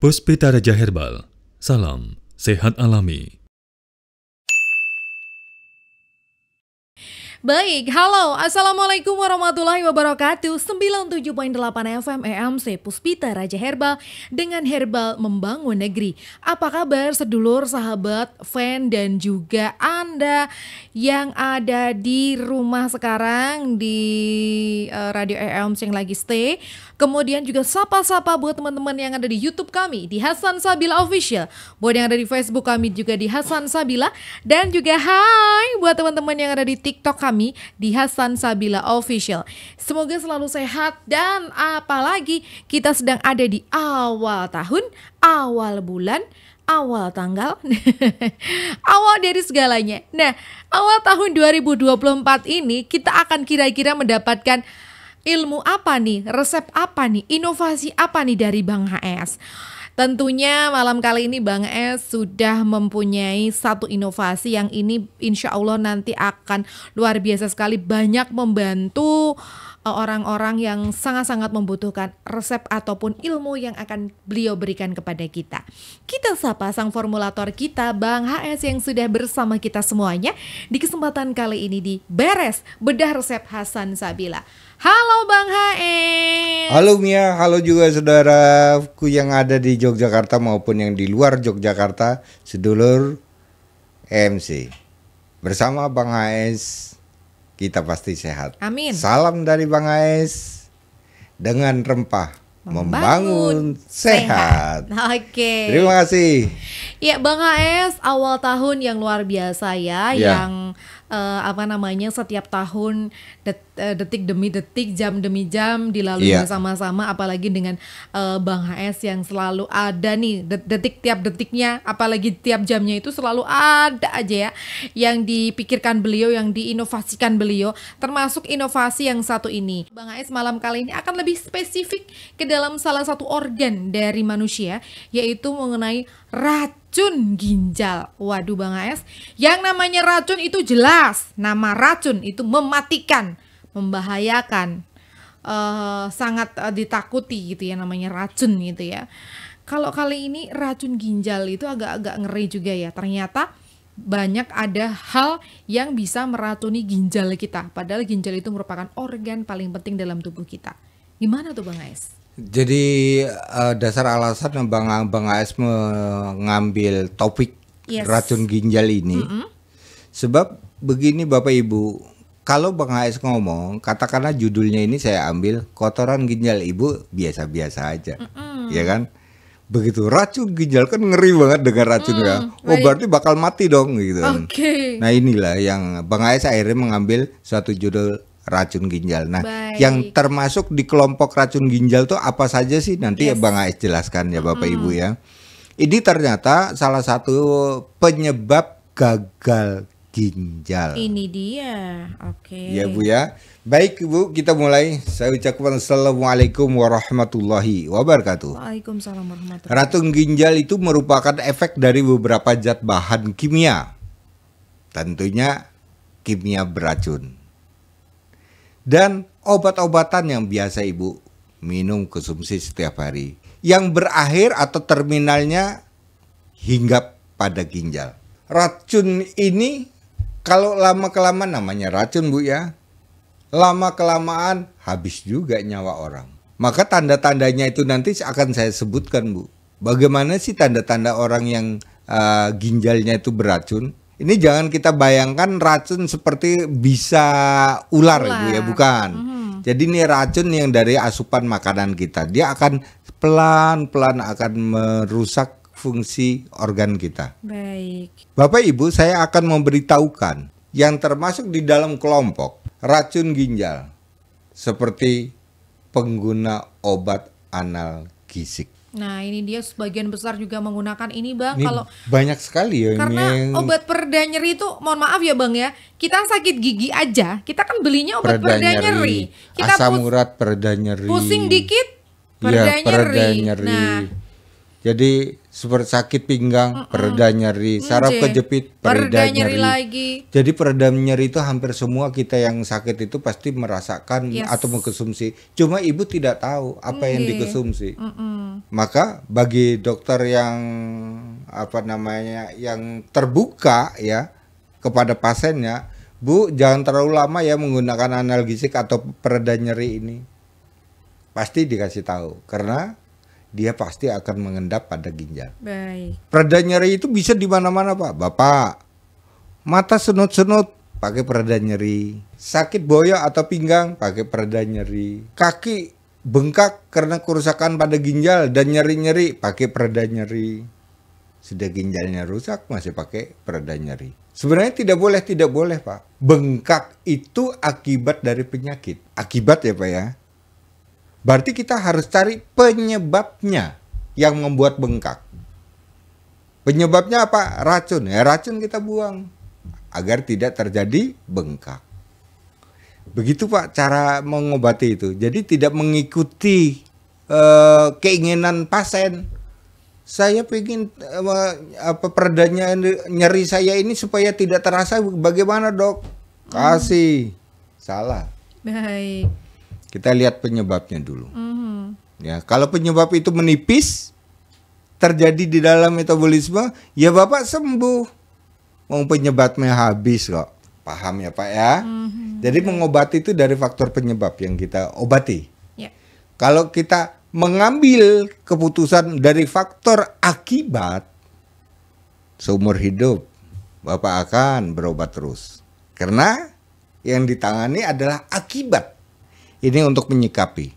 Puspita Raja Herbal, salam sehat alami. Baik, halo, assalamualaikum warahmatullahi wabarakatuh. 97.8 FM EMC Puspita Raja Herbal dengan Herbal Membangun Negeri. Apa kabar sedulur, sahabat, fan dan juga Anda yang ada di rumah sekarang di Radio EMC yang lagi stay. Kemudian juga sapa-sapa buat teman-teman yang ada di YouTube kami di Hasan Sabila Official. Buat yang ada di Facebook kami juga di Hasan Sabila, dan juga hai buat teman-teman yang ada di TikTok kami di Hasan Sabila Official. Semoga selalu sehat, dan apalagi kita sedang ada di awal tahun, awal bulan, awal tanggal, awal dari segalanya. Nah, awal tahun 2024 ini kita akan kira-kira mendapatkan ilmu apa nih, resep apa nih, inovasi apa nih dari Bang HS. Tentunya malam kali ini Bang Es sudah mempunyai satu inovasi yang ini insya Allah nanti akan luar biasa sekali, banyak membantu orang-orang yang sangat-sangat membutuhkan resep ataupun ilmu yang akan beliau berikan kepada kita. Kita sapa sang formulator kita Bang HS yang sudah bersama kita semuanya di kesempatan kali ini di Beres Bedah Resep Hasan Sabila. Halo Bang HS. Halo Mia, halo juga saudaraku yang ada di Yogyakarta maupun yang di luar Yogyakarta, sedulur MC. Bersama Bang HS, kita pasti sehat. Amin. Salam dari Bang HS dengan rempah membangun sehat. Oke. Terima kasih. Ya Bang HS, awal tahun yang luar biasa ya. Yang setiap tahun detik demi detik, jam demi jam dilalui bersama-sama, apalagi dengan Bang HS yang selalu ada nih detik tiap detiknya, apalagi tiap jamnya itu selalu ada aja ya yang dipikirkan beliau, yang diinovasikan beliau, termasuk inovasi yang satu ini. Bang HS malam kali ini akan lebih spesifik ke dalam salah satu organ dari manusia, yaitu mengenai racun ginjal. Waduh Bang HS, yang namanya racun itu jelas, nama racun itu mematikan, membahayakan, sangat ditakuti gitu ya, namanya racun gitu ya. Kalau kali ini racun ginjal itu agak-agak ngeri juga ya. Ternyata banyak ada hal yang bisa meracuni ginjal kita, padahal ginjal itu merupakan organ paling penting dalam tubuh kita. Gimana tuh Bang HS? Jadi dasar alasan Bang HS mengambil topik racun ginjal ini, sebab begini Bapak Ibu, kalau Bang HS ngomong, katakanlah judulnya ini saya ambil kotoran ginjal ibu biasa-biasa aja, ya kan? Begitu racun ginjal kan ngeri banget dengan racun ya. Oh berarti bakal mati dong gitu kan. Nah inilah yang Bang HS akhirnya mengambil suatu judul racun ginjal. Nah, yang termasuk di kelompok racun ginjal tuh apa saja sih? Nanti ya Bang HS jelaskan ya Bapak Ibu ya. Ini ternyata salah satu penyebab gagal ginjal. Ini dia. Ya Bu ya. Baik Ibu, kita mulai. Saya ucapkan assalamualaikum warahmatullahi wabarakatuh. Waalaikumsalam warahmatullahi wabarakatuh. Racun ginjal itu merupakan efek dari beberapa zat bahan kimia. Tentunya kimia beracun. Dan obat-obatan yang biasa Ibu minum konsumsi setiap hari, yang berakhir atau terminalnya hinggap pada ginjal. Racun ini kalau lama-kelamaan, namanya racun Bu ya, lama-kelamaan habis juga nyawa orang. Maka tanda-tandanya itu nanti akan saya sebutkan Bu. Bagaimana sih tanda-tanda orang yang ginjalnya itu beracun? Ini jangan kita bayangkan racun seperti bisa ular. Bu ya, bukan. Jadi ini racun yang dari asupan makanan kita. Dia akan pelan-pelan akan merusak fungsi organ kita. Baik. Bapak Ibu, saya akan memberitahukan yang termasuk di dalam kelompok racun ginjal seperti pengguna obat analgesik. Nah ini dia, sebagian besar juga menggunakan ini Bang. Ini kalau banyak sekali ya. Karena obat pereda nyeri itu, mohon maaf ya Bang ya, kita sakit gigi aja, kita kan belinya obat pereda nyeri. Kita asam urat pereda nyeri. Pusing dikit pereda nyeri. Nah Jadi seperti sakit pinggang, pereda nyeri, saraf kejepit, pereda nyeri lagi. Jadi pereda nyeri itu hampir semua kita yang sakit itu pasti merasakan atau mengkonsumsi. Cuma ibu tidak tahu apa yang dikonsumsi. Maka bagi dokter yang yang terbuka ya kepada pasiennya, Bu, jangan terlalu lama ya menggunakan analgesik atau pereda nyeri ini. Pasti dikasih tahu karena dia pasti akan mengendap pada ginjal. Baik. Pereda nyeri itu bisa di mana-mana, Pak. Bapak, mata senut-senut, pakai pereda nyeri. Sakit boyok atau pinggang, pakai pereda nyeri. Kaki bengkak karena kerusakan pada ginjal dan nyeri-nyeri, pakai pereda nyeri. Sudah ginjalnya rusak, masih pakai pereda nyeri. Sebenarnya tidak boleh, Pak. Bengkak itu akibat dari penyakit. Akibat ya, Pak ya. Berarti kita harus cari penyebabnya yang membuat bengkak. Penyebabnya apa? Racun. Ya racun kita buang agar tidak terjadi bengkak. Begitu Pak cara mengobati itu. Jadi tidak mengikuti keinginan pasien. Saya ingin peredanya nyeri saya ini supaya tidak terasa. Bagaimana dok? Kasih. Salah. Baik. Kita lihat penyebabnya dulu. Ya, kalau penyebab itu menipis, terjadi di dalam metabolisme, ya Bapak sembuh. Mau penyebabnya habis kok. Paham ya Pak ya? Jadi mengobati itu dari faktor penyebab yang kita obati. Ya. Kalau kita mengambil keputusan dari faktor akibat, seumur hidup Bapak akan berobat terus. Karena yang ditangani adalah akibat. Ini untuk menyikapi.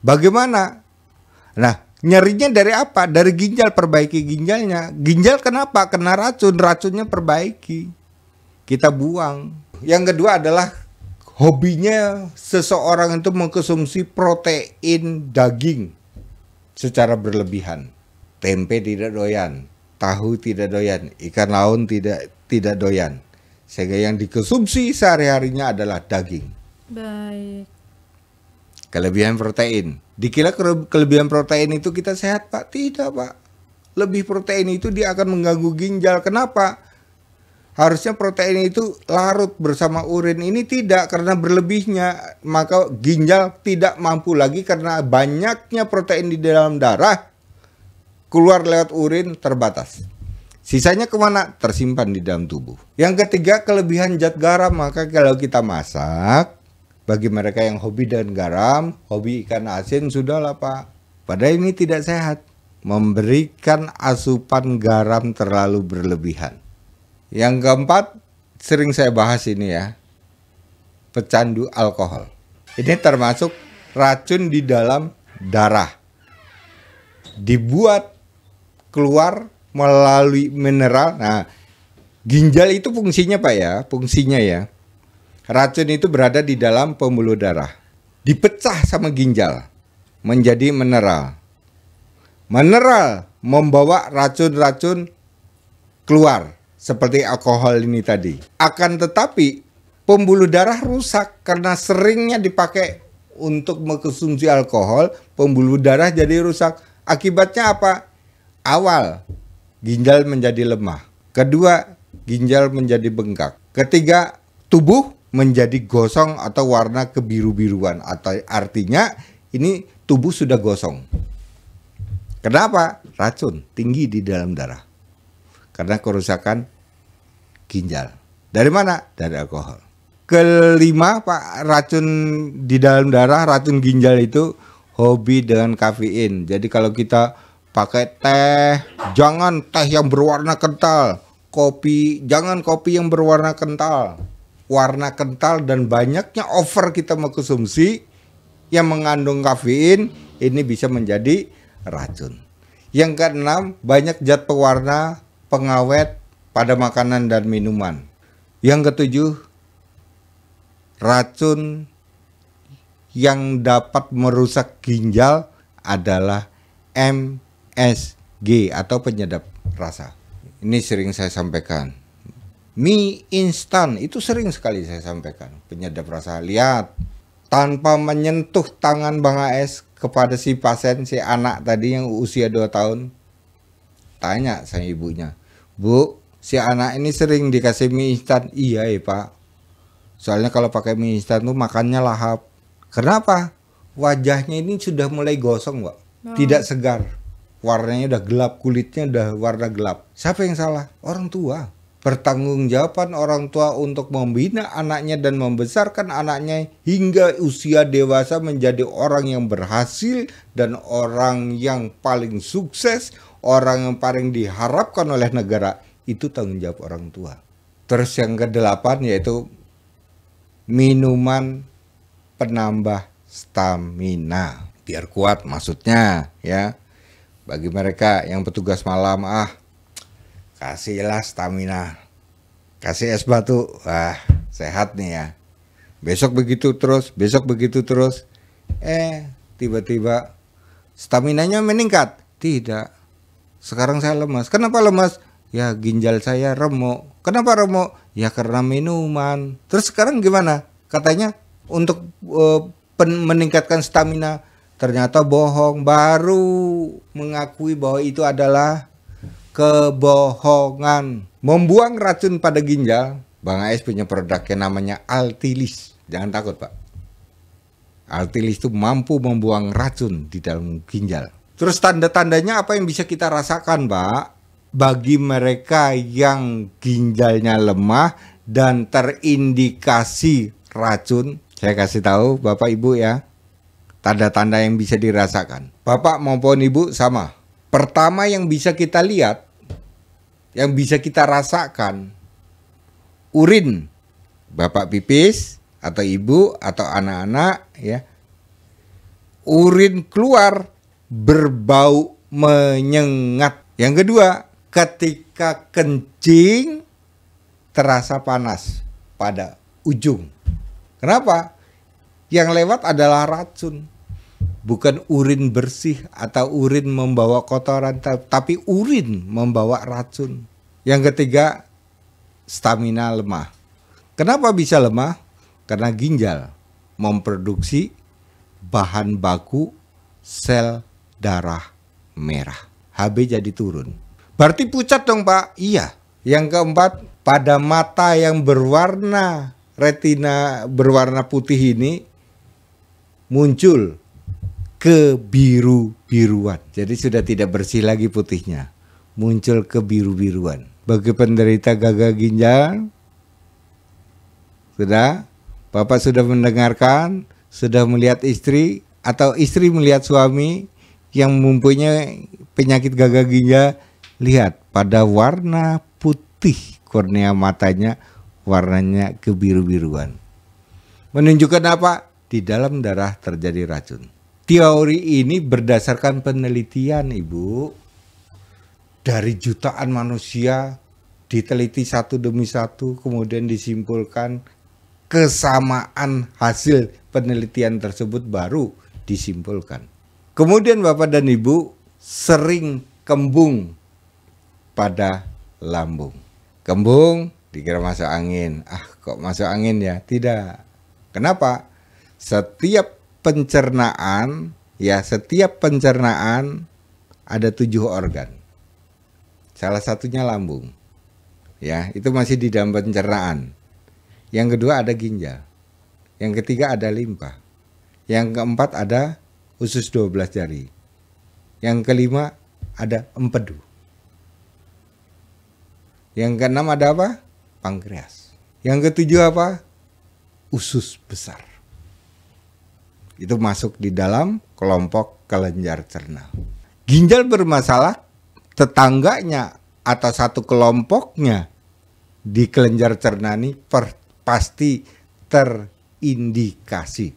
Bagaimana? Nah, nyerinya dari apa? Dari ginjal, perbaiki ginjalnya. Ginjal kenapa? Kena racun, racunnya perbaiki. Kita buang. Yang kedua adalah hobinya seseorang itu mengkonsumsi protein daging secara berlebihan. Tempe tidak doyan, tahu tidak doyan, ikan laut tidak doyan. Sehingga yang dikonsumsi sehari-harinya adalah daging. Baik. Kelebihan protein. Dikira kelebihan protein itu kita sehat, Pak. Tidak, Pak. Lebih protein itu dia akan mengganggu ginjal. Kenapa? Harusnya protein itu larut bersama urin. Ini tidak, karena berlebihnya. Maka ginjal tidak mampu lagi karena banyaknya protein di dalam darah. Keluar lewat urin terbatas. Sisanya kemana? Tersimpan di dalam tubuh. Yang ketiga, kelebihan zat garam. Maka kalau kita masak, bagi mereka yang hobi dan garam, hobi ikan asin, sudahlah Pak. Padahal ini tidak sehat. Memberikan asupan garam terlalu berlebihan. Yang keempat, sering saya bahas ini ya. Pecandu alkohol. Ini termasuk racun di dalam darah. Dibuat keluar melalui mineral. Nah, ginjal itu fungsinya Pak ya, fungsinya ya. Racun itu berada di dalam pembuluh darah. Dipecah sama ginjal menjadi mineral. Mineral membawa racun-racun keluar seperti alkohol ini tadi. Akan tetapi pembuluh darah rusak karena seringnya dipakai untuk mengkonsumsi alkohol, pembuluh darah jadi rusak. Akibatnya apa? Awal, ginjal menjadi lemah. Kedua, ginjal menjadi bengkak. Ketiga, tubuh menjadi gosong atau warna kebiru-biruan, atau artinya ini tubuh sudah gosong. Kenapa? Racun tinggi di dalam darah karena kerusakan ginjal. Dari mana? Dari alkohol. Kelima Pak, racun di dalam darah, racun ginjal itu hobi dengan kafein. Jadi kalau kita pakai teh, jangan teh yang berwarna kental. Kopi, jangan kopi yang berwarna kental. Warna kental dan banyaknya over kita mengkonsumsi yang mengandung kafein, ini bisa menjadi racun. Yang keenam, banyak zat pewarna, pengawet pada makanan dan minuman. Yang ketujuh, racun yang dapat merusak ginjal adalah MSG atau penyedap rasa. Ini sering saya sampaikan. Mie instan itu sering sekali saya sampaikan. Penyedap rasa. Lihat, tanpa menyentuh tangan Bang AS kepada si pasien, si anak tadi yang usia 2 tahun, Tanya sama ibunya, Bu, si anak ini sering dikasih mie instan. Iya ya Pak, soalnya kalau pakai mie instan tuh makannya lahap. Kenapa? Wajahnya ini sudah mulai gosong Pak, tidak segar. Warnanya udah gelap, kulitnya udah warna gelap. Siapa yang salah? Orang tua. Pertanggungjawaban orang tua untuk membina anaknya dan membesarkan anaknya hingga usia dewasa menjadi orang yang berhasil dan orang yang paling sukses, orang yang paling diharapkan oleh negara, itu tanggung jawab orang tua. Terus yang ke-8 yaitu minuman penambah stamina biar kuat, maksudnya ya. Bagi mereka yang petugas malam, kasihlah stamina, kasih es batu, sehat nih ya. Besok begitu terus, tiba-tiba staminanya meningkat. Tidak, sekarang saya lemas. Kenapa lemas? Ya ginjal saya remuk. Kenapa remuk? Ya karena minuman. Terus sekarang gimana? Katanya untuk meningkatkan stamina. Ternyata bohong, baru mengakui bahwa itu adalah kebohongan. Membuang racun pada ginjal. Bang AS punya produknya namanya Altilis. Jangan takut Pak. Altilis itu mampu membuang racun di dalam ginjal. Terus tanda-tandanya apa yang bisa kita rasakan Pak? Bagi mereka yang ginjalnya lemah dan terindikasi racun, saya kasih tahu Bapak Ibu ya, tanda-tanda yang bisa dirasakan. Bapak maupun Ibu sama. Pertama yang bisa kita lihat, yang bisa kita rasakan, urin. Bapak pipis atau Ibu atau anak-anak ya, urin keluar berbau menyengat. Yang kedua, ketika kencing terasa panas pada ujung. Kenapa? Yang lewat adalah racun, bukan urin bersih atau urin membawa kotoran, tapi urin membawa racun. Yang ketiga, stamina lemah. Kenapa bisa lemah? Karena ginjal memproduksi bahan baku sel darah merah. HB jadi turun. Berarti pucat dong Pak? Iya. Yang keempat, pada mata yang berwarna retina berwarna putih ini muncul kebiru-biruan. Jadi sudah tidak bersih lagi putihnya, muncul kebiru-biruan. Bagi penderita gagal ginjal, Bapak sudah mendengarkan, sudah melihat istri atau istri melihat suami yang mempunyai penyakit gagal ginjal, lihat pada warna putih kornea matanya warnanya kebiru-biruan. Menunjukkan apa? Di dalam darah terjadi racun. Teori ini berdasarkan penelitian Ibu. Dari jutaan manusia diteliti satu demi satu, kemudian disimpulkan kesamaan hasil penelitian tersebut baru disimpulkan. Kemudian Bapak dan Ibu sering kembung pada lambung. Kembung dikira masuk angin. Kok masuk angin ya? Tidak. Kenapa? Setiap pencernaan ada 7 organ. Salah satunya lambung. Ya, itu masih di dalam pencernaan. Yang kedua ada ginjal. Yang ketiga ada limpa. Yang keempat ada usus 12 jari. Yang kelima ada empedu. Yang keenam ada apa? Pankreas. Yang ketujuh apa? Usus besar. Itu masuk di dalam kelompok kelenjar cerna. Ginjal bermasalah, tetangganya atau satu kelompoknya di kelenjar cerna ini pasti terindikasi.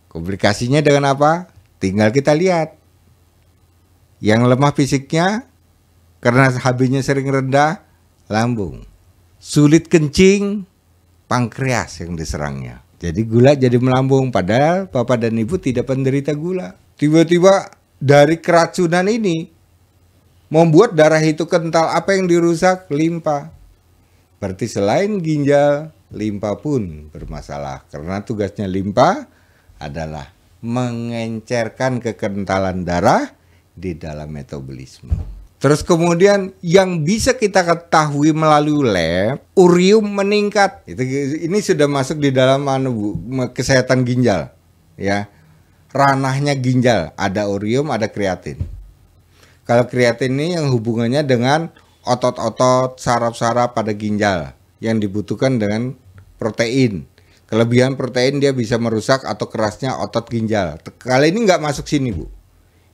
Komplikasinya dengan apa? Tinggal kita lihat. Yang lemah fisiknya karena HB-nya sering rendah, lambung. Sulit kencing, pankreas yang diserangnya. Jadi gula jadi melambung, padahal Bapak dan Ibu tidak penderita gula. Tiba-tiba dari keracunan ini membuat darah itu kental. Apa yang dirusak? Limpa. Berarti selain ginjal, limpa pun bermasalah. Karena tugasnya limpa adalah mengencerkan kekentalan darah di dalam metabolisme. Terus kemudian yang bisa kita ketahui melalui lab, urium meningkat. Ini sudah masuk di dalam kesehatan ginjal, ya. Ranahnya ginjal, ada urium, ada kreatin. Kalau kreatin ini yang hubungannya dengan otot-otot, saraf-saraf pada ginjal yang dibutuhkan dengan protein. Kelebihan protein dia bisa merusak atau kerasnya otot ginjal. Kali ini nggak masuk sini, Bu.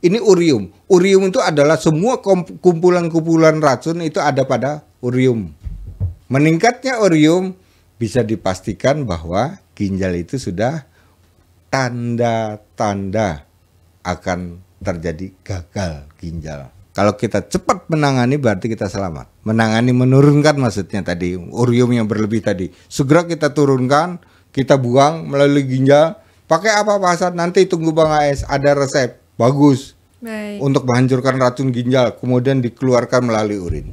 Ini urium. Urium itu adalah semua kumpulan-kumpulan racun itu ada pada urium. Meningkatnya urium bisa dipastikan bahwa ginjal itu sudah tanda-tanda akan terjadi gagal ginjal. Kalau kita cepat menangani berarti kita selamat. Menangani menurunkan maksudnya tadi urium yang berlebih tadi. Segera kita turunkan, kita buang melalui ginjal. Pakai apa Pak Hasan? Nanti tunggu Bang AS, ada resep. Bagus. Baik. Untuk menghancurkan racun ginjal, kemudian dikeluarkan melalui urin.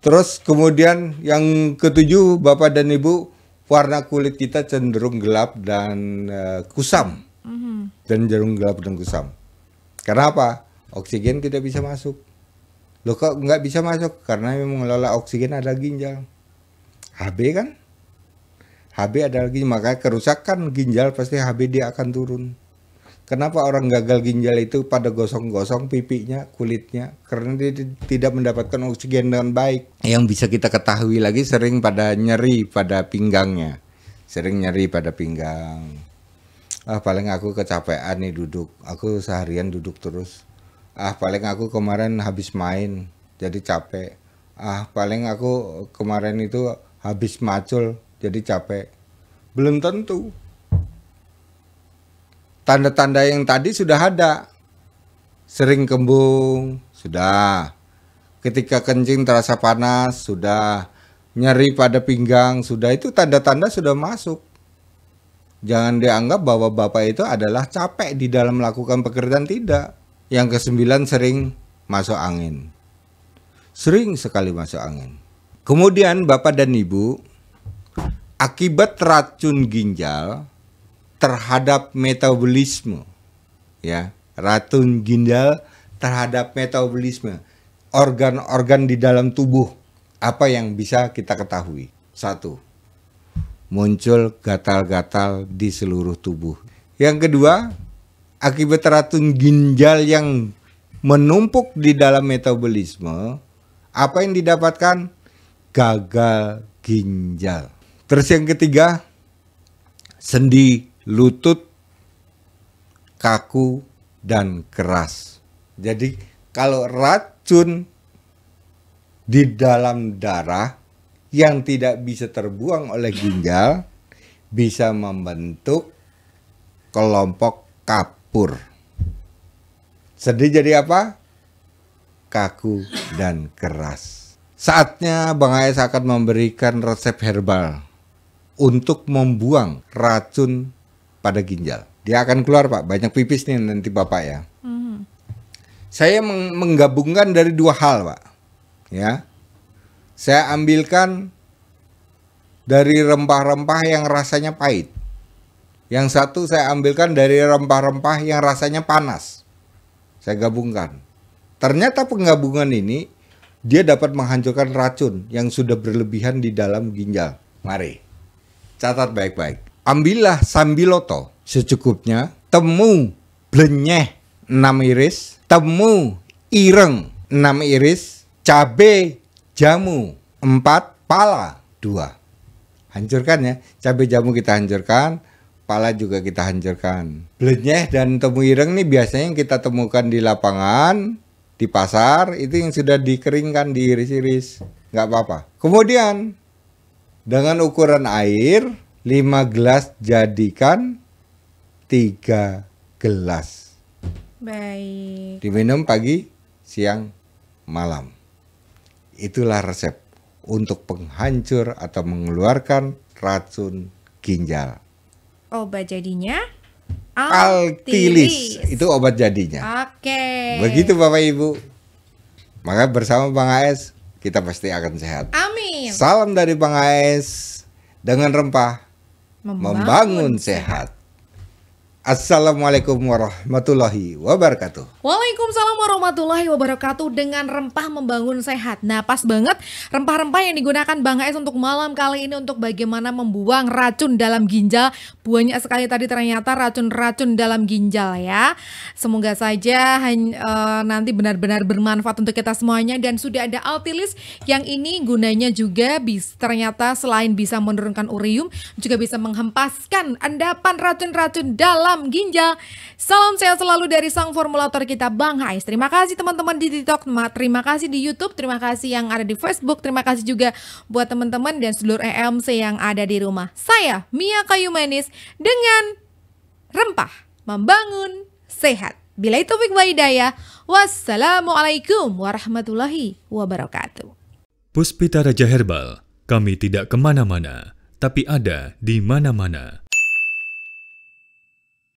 Terus kemudian yang ketujuh, Bapak dan Ibu, warna kulit kita cenderung gelap dan kusam. Dan cenderung gelap dan kusam. Karena apa? Oksigen tidak bisa masuk. Loh kok nggak bisa masuk? Karena yang mengelola oksigen adalah ginjal. HB kan? HB adalah ginjal, makanya kerusakan ginjal pasti HB dia akan turun. Kenapa orang gagal ginjal itu pada gosong-gosong pipinya, kulitnya? Karena dia tidak mendapatkan oksigen dengan baik. Yang bisa kita ketahui lagi sering pada nyeri pada pinggangnya. Sering nyeri pada pinggang. Paling aku kecapean nih duduk. Aku seharian duduk terus. Paling aku kemarin habis main jadi capek. Paling aku kemarin itu habis macul jadi capek. Belum tentu. Tanda-tanda yang tadi sudah ada. Sering kembung, sudah. Ketika kencing terasa panas, sudah. Nyeri pada pinggang, sudah. Itu tanda-tanda sudah masuk. Jangan dianggap bahwa Bapak itu adalah capek di dalam melakukan pekerjaan, tidak. Yang kesembilan sering masuk angin. Sering sekali masuk angin. Kemudian Bapak dan Ibu, akibat racun ginjal terhadap metabolisme, ya, racun ginjal terhadap metabolisme, organ-organ di dalam tubuh, apa yang bisa kita ketahui? Satu, muncul gatal-gatal di seluruh tubuh. Yang kedua, akibat racun ginjal yang menumpuk di dalam metabolisme, apa yang didapatkan? Gagal ginjal. Terus yang ketiga, sendi lutut kaku dan keras. Jadi kalau racun di dalam darah yang tidak bisa terbuang oleh ginjal bisa membentuk kelompok kapur. Sendi jadi apa? Kaku dan keras. Saatnya Bang AS akan memberikan resep herbal untuk membuang racun pada ginjal. Dia akan keluar Pak, banyak pipis nih nanti Bapak ya. Saya menggabungkan dari dua hal Pak. Ya, saya ambilkan dari rempah-rempah yang rasanya pahit. Yang satu saya ambilkan dari rempah-rempah yang rasanya panas. Saya gabungkan. Ternyata penggabungan ini dia dapat menghancurkan racun yang sudah berlebihan di dalam ginjal. Mari, catat baik-baik. Ambillah sambiloto secukupnya, temu blenyeh 6 iris, temu ireng 6 iris, cabe jamu 4, pala 2. Hancurkan ya, cabe jamu kita hancurkan, pala juga kita hancurkan. Blenyeh dan temu ireng nih biasanya yang kita temukan di lapangan, di pasar, itu yang sudah dikeringkan, diiris-iris, nggak apa-apa. Kemudian dengan ukuran air 5 gelas jadikan 3 gelas. Baik. Diminum pagi, siang, malam. Itulah resep untuk penghancur atau mengeluarkan racun ginjal. Obat jadinya Altilis. Itu obat jadinya. Oke. Begitu Bapak Ibu. Maka bersama Bang AS kita pasti akan sehat. Amin. Salam dari Bang AS dengan rempah membangun sehat. Assalamualaikum warahmatullahi wabarakatuh. Waalaikumsalam warahmatullahi wabarakatuh. Dengan rempah membangun sehat. Nah, pas banget rempah-rempah yang digunakan Bang AS untuk malam kali ini untuk bagaimana membuang racun dalam ginjal. Banyak sekali tadi ternyata racun-racun dalam ginjal ya. Semoga saja nanti benar-benar bermanfaat untuk kita semuanya. Dan sudah ada Altilis yang ini gunanya juga ternyata selain bisa menurunkan urium, juga bisa menghempaskan endapan racun-racun dalam ginjal. Salam sehat selalu dari sang formulator kita Bang Hais. Terima kasih teman-teman di TikTok, terima kasih di YouTube, terima kasih yang ada di Facebook, terima kasih juga buat teman-teman dan seluruh EMC yang ada di rumah. Saya Mia Kayu Manis dengan rempah membangun sehat. Bila itu taufik wa hidayah. Wassalamualaikum warahmatullahi wabarakatuh. Puspita Raja Herbal, kami tidak kemana-mana, tapi ada di mana-mana.